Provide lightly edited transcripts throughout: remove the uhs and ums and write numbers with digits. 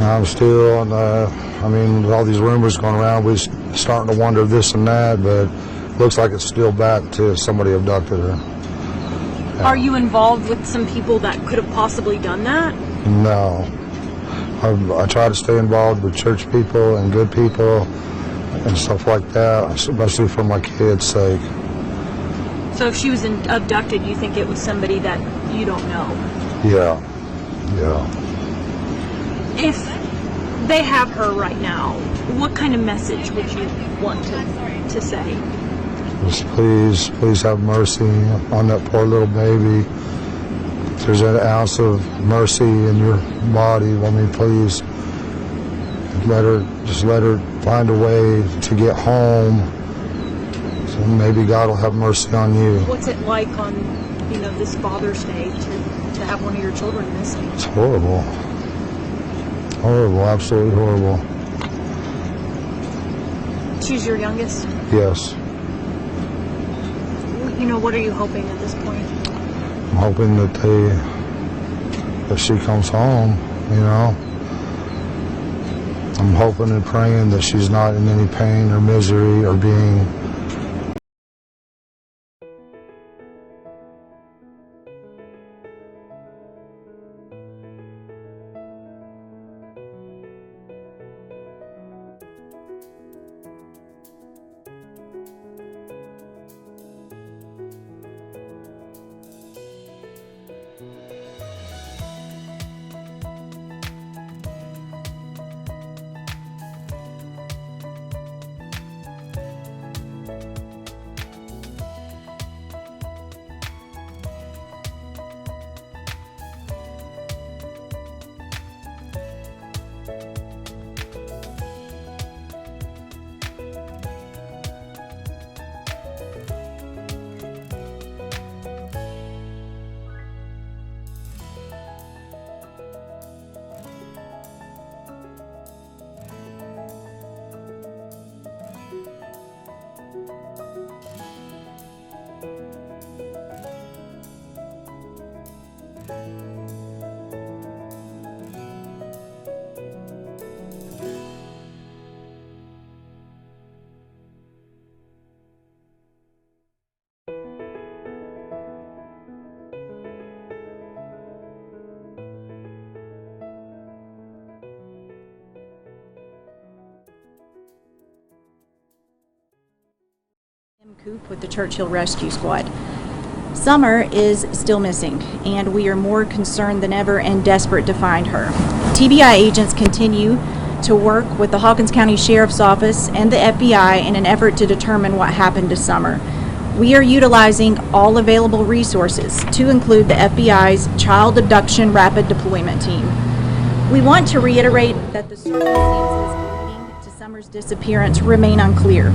I'm still on I mean, with all these rumors going around, we're starting to wonder this and that, but it looks like it's still back to somebody abducted her. Yeah. Are you involved with some people that could have possibly done that? No. I try to stay involved with church people and good people and stuff like that, especially for my kids' sake. So if she was abducted, you think it was somebody that you don't know? Yeah. If they have her right now, what kind of message would you want to say? Just please have mercy on that poor little baby. If there's an ounce of mercy in your body, please let her find a way to get home. So maybe God will have mercy on you. What's it like on, this Father's Day to have one of your children missing? It's horrible. Horrible, absolutely horrible. She's your youngest? Yes. What are you hoping at this point? I'm hoping that she comes home, I'm hoping and praying that she's not in any pain or misery or being Coop with the Churchill Rescue Squad. Summer is still missing, and we are more concerned than ever and desperate to find her. TBI agents continue to work with the Hawkins County Sheriff's Office and the FBI in an effort to determine what happened to Summer. We are utilizing all available resources, to include the FBI's Child Abduction Rapid Deployment Team. We want to reiterate that the circumstances leading to Summer's disappearance remain unclear,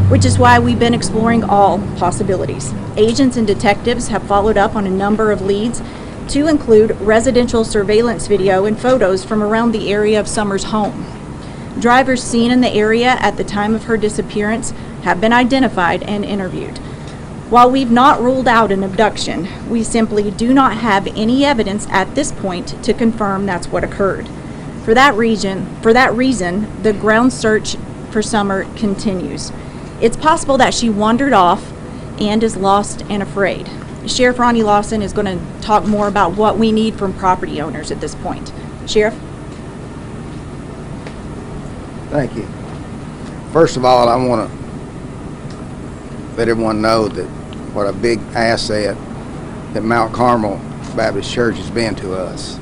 which is why we've been exploring all possibilities. Agents and detectives have followed up on a number of leads, to include residential surveillance video and photos from around the area of Summer's home. Drivers seen in the area at the time of her disappearance have been identified and interviewed. While we've not ruled out an abduction, we simply do not have any evidence at this point to confirm that's what occurred. For that reason, the ground search for Summer continues. It's possible that she wandered off and is lost and afraid. Sheriff Ronnie Lawson is going to talk more about what we need from property owners at this point. Sheriff? Thank you. First of all, I want to let everyone know that what a big asset that Mount Carmel Baptist Church has been to us.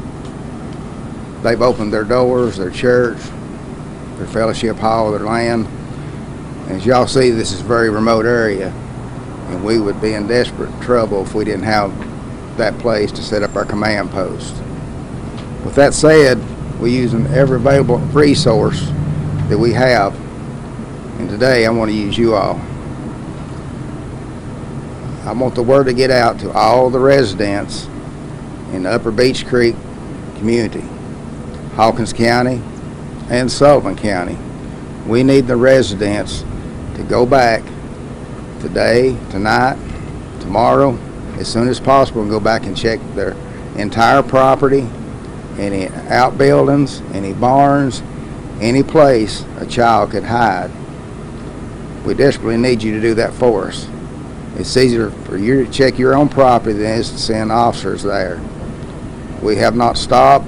They've opened their doors, their church, their fellowship hall, their land. As y'all see, this is a very remote area, and we would be in desperate trouble if we didn't have that place to set up our command post. With that said, we're using every available resource that we have, and today I want to use you all. I want the word to get out to all the residents in the upper Beech Creek community, Hawkins County and Sullivan County. We need the residents to go back today, tonight, tomorrow, as soon as possible, and go back and check their entire property, any outbuildings, any barns, any place a child could hide. We desperately need you to do that for us. It's easier for you to check your own property than it is to send officers there. We have not stopped.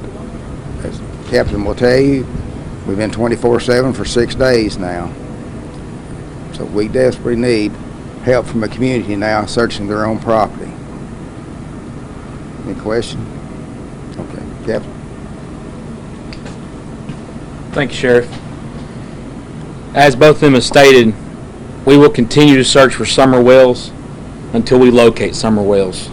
As Captain will tell you, we've been 24/7 for 6 days now. So we desperately need help from the community now searching their own property. Any question? Okay, Captain. Thank you, Sheriff. As both of them have stated, we will continue to search for Summer Wells until we locate Summer Wells.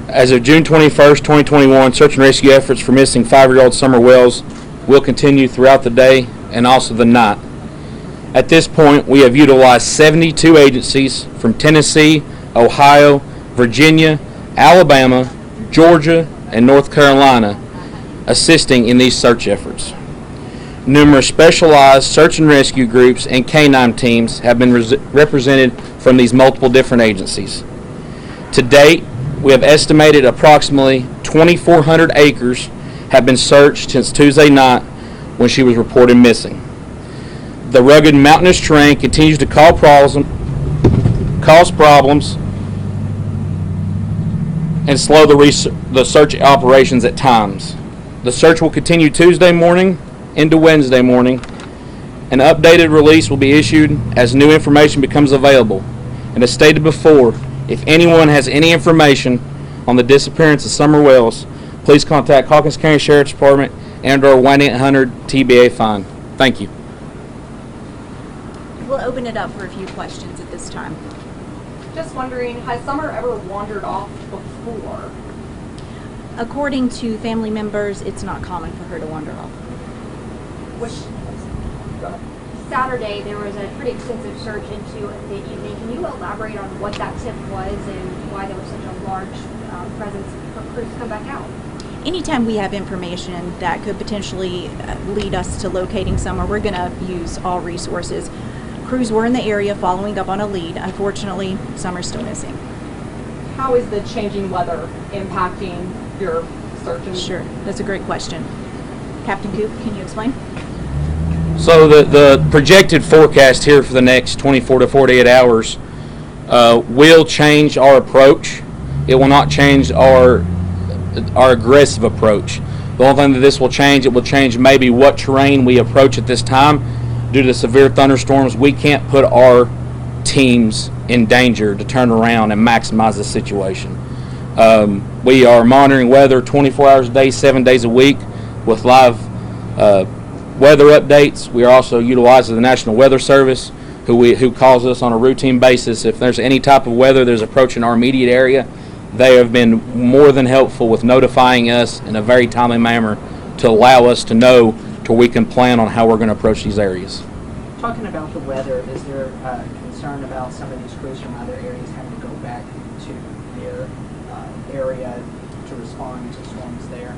As of June 21st, 2021, search and rescue efforts for missing 5-year-old Summer Wells will continue throughout the day and also the night. At this point, we have utilized 72 agencies from Tennessee, Ohio, Virginia, Alabama, Georgia, and North Carolina assisting in these search efforts. Numerous specialized search and rescue groups and canine teams have been represented from these multiple different agencies. To date, we have estimated approximately 2,400 acres have been searched since Tuesday night when she was reported missing. The rugged mountainous terrain continues to cause problems and slow the search operations at times. The search will continue Tuesday morning into Wednesday morning. An updated release will be issued as new information becomes available. And as stated before, if anyone has any information on the disappearance of Summer Wells, please contact Hawkins County Sheriff's Department and our 1-800-TBA fine. Thank you. We'll open it up for a few questions at this time. Just wondering, has Summer ever wandered off before? According to family members, it's not common for her to wander off. Saturday, there was a pretty extensive search into the evening. Can you elaborate on what that tip was and why there was such a large presence for crews to come back out? Anytime we have information that could potentially lead us to locating Summer, we're going to use all resources. Crews were in the area following up on a lead. Unfortunately, Summer's still missing. How is the changing weather impacting your search? Sure, that's a great question. Captain Coop, can you explain? So the projected forecast here for the next 24 to 48 hours will change our approach. It will not change our aggressive approach. The only thing that this will change, it will change maybe what terrain we approach at this time. Due to the severe thunderstorms, we can't put our teams in danger to turn around and maximize the situation. We are monitoring weather 24 hours a day, 7 days a week with live weather updates. We are also utilizing the National Weather Service, who calls us on a routine basis. If there's any type of weather that's approaching our immediate area, they have been more than helpful with notifying us in a very timely manner to allow us to know to we can plan on how we're going to approach these areas. Talking about the weather, is there concern about some of these crews from other areas having to go back to their area to respond to storms there?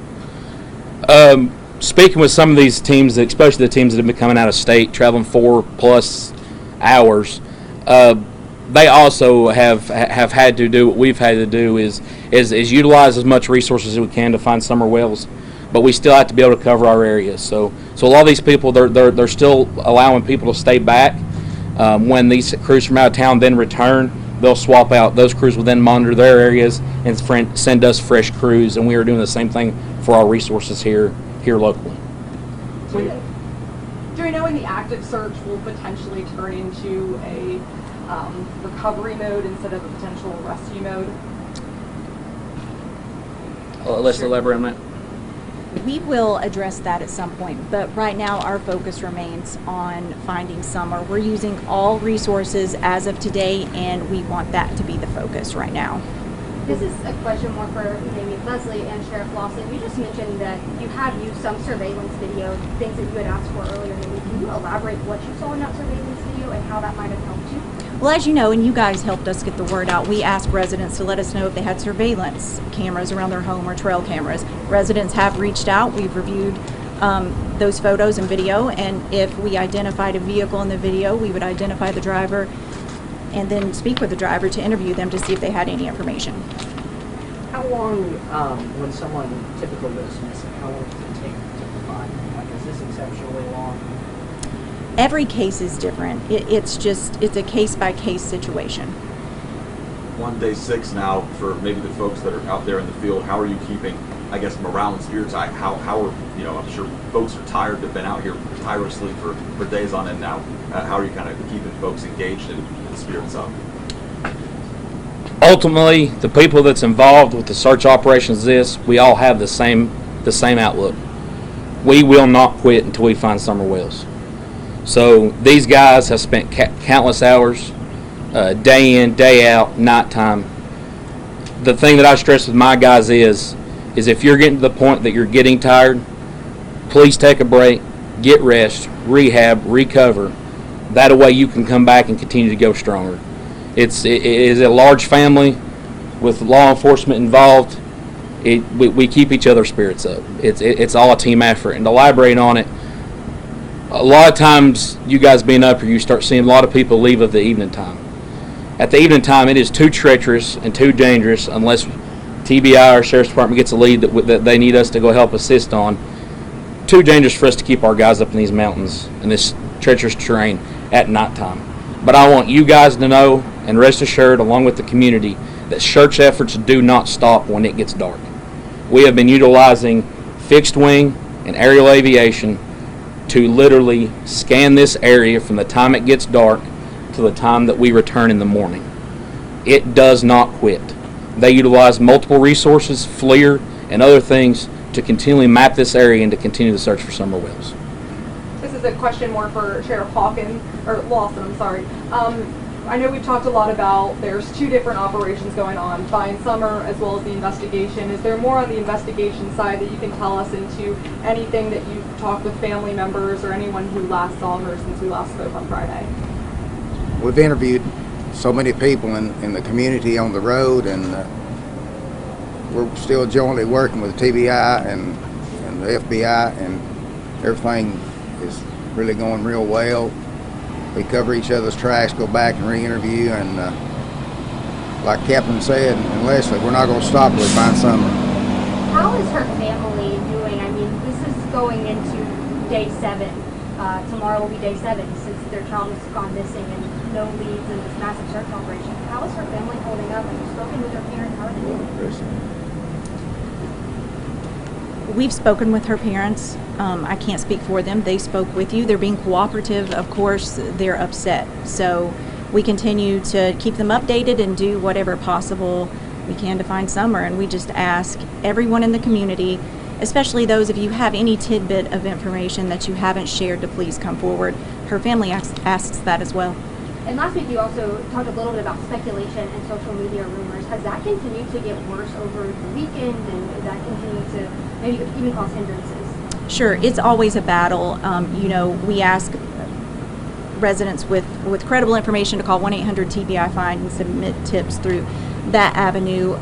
Speaking with some of these teams, especially the teams that have been coming out of state, traveling 4+ hours, they also have had to do what we've had to do is utilize as much resources as we can to find Summer Wells, but we still have to be able to cover our areas. So a lot of these people, they're still allowing people to stay back. When these crews from out of town then return, they'll swap out. Those crews will then monitor their areas and send us fresh crews, and we are doing the same thing for our resources here locally. Do we know when the active search will potentially turn into a recovery mode instead of a potential rescue mode? Let's elaborate on that. We will address that at some point, but right now our focus remains on finding Summer. We're using all resources as of today, and we want that to be the focus right now. This is a question more for maybe Leslie and Sheriff Lawson. You just mentioned that you have used some surveillance video, things that you had asked for earlier in the week. Can you elaborate what you saw in that surveillance video and how that might have helped you? Well, as you know, and you guys helped us get the word out, we asked residents to let us know if they had surveillance cameras around their home or trail cameras. Residents have reached out. We've reviewed those photos and video, and if we identified a vehicle in the video, we would identify the driver and then speak with the driver to interview them to see if they had any information. How long, when someone typically goes missing, how long does it take to find them? Like, is this exceptionally long? Every case is different. It's a case-by-case situation. One day 6 now for maybe the folks that are out there in the field. How are you keeping, I guess, morale and spirits high? How are, I'm sure folks are tired. They've been out here tirelessly for days on end now. How are you kind of keeping folks engaged and spirits up? Ultimately, the people that's involved with the search operations, we all have the same outlook. We will not quit until we find Summer Wells. So these guys have spent countless hours, day in, day out, nighttime. The thing that I stress with my guys is if you're getting to the point that you're getting tired, please take a break, get rest, rehab, recover. That way you can come back and continue to go stronger. It is a large family with law enforcement involved. We keep each other's spirits up. It's all a team effort. And to elaborate on it, a lot of times you guys being up here, you start seeing a lot of people leave at the evening time. At the evening time, it is too treacherous and too dangerous unless TBI or Sheriff's Department gets a lead that they need us to go help assist on. Too dangerous for us to keep our guys up in these mountains in this treacherous terrain at nighttime. But I want you guys to know and rest assured, along with the community, that search efforts do not stop when it gets dark. We have been utilizing fixed wing and aerial aviation to literally scan this area from the time it gets dark to the time that we return in the morning. It does not quit. They utilize multiple resources, FLIR, and other things to continually map this area and to continue the search for Summer Wells. This is a question more for Sheriff Hawkins, or Lawson, I'm sorry. I know we've talked a lot about there's 2 different operations going on, Find Summer as well as the investigation. Is there more on the investigation side that you can tell us into anything that you've talked with family members or anyone who last saw her since we last spoke on Friday? We've interviewed so many people in the community on the road, and we're still jointly working with TBI and the FBI, and everything is really going real well. We cover each other's tracks, go back and re-interview, and like Captain said, and Leslie, we're not going to stop till we find Summer. How is her family doing? I mean, this is going into day 7. Tomorrow will be day 7 since their child has gone missing and no leads in this massive search operation. How is her family holding up? Have you spoken with her parents? How are they doing? We've spoken with her parents. I can't speak for them. They spoke with you. They're being cooperative. Of course, they're upset. So we continue to keep them updated and do whatever possible we can to find Summer. And we just ask everyone in the community, especially those of you who have any tidbit of information that you haven't shared, to please come forward. Her family asks that as well. And last week you also talked a little bit about speculation and social media rumors. Has that continued to get worse over the weekend, and is that continuing to maybe even cause hindrances? Sure, it's always a battle. We ask residents with credible information to call 1-800-TBI-FIND and submit tips through that avenue.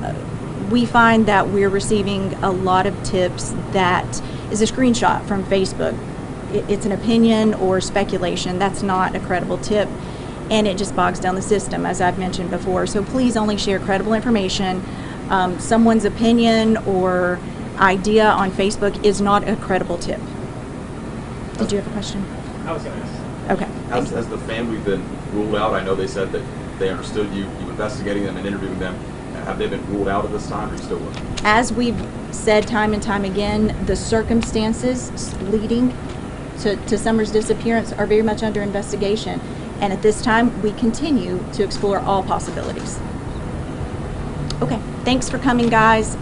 We find that we're receiving a lot of tips that is a screenshot from Facebook. It's an opinion or speculation. That's not a credible tip, and it just bogs down the system, as I've mentioned before. So please only share credible information. Someone's opinion or idea on Facebook is not a credible tip. Did you have a question? I was going to ask. Okay. Has the family been ruled out? I know they said that they understood you investigating them and interviewing them. Have they been ruled out at this time, or are you still looking? As we've said time and time again, the circumstances leading to Summer's disappearance are very much under investigation. And at this time, we continue to explore all possibilities. Okay, thanks for coming, guys.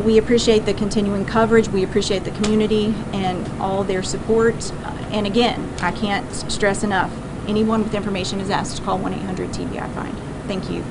We appreciate the continuing coverage. We appreciate the community and all their support. And again, I can't stress enough, anyone with information is asked to call 1-800-TBI-FIND. Thank you.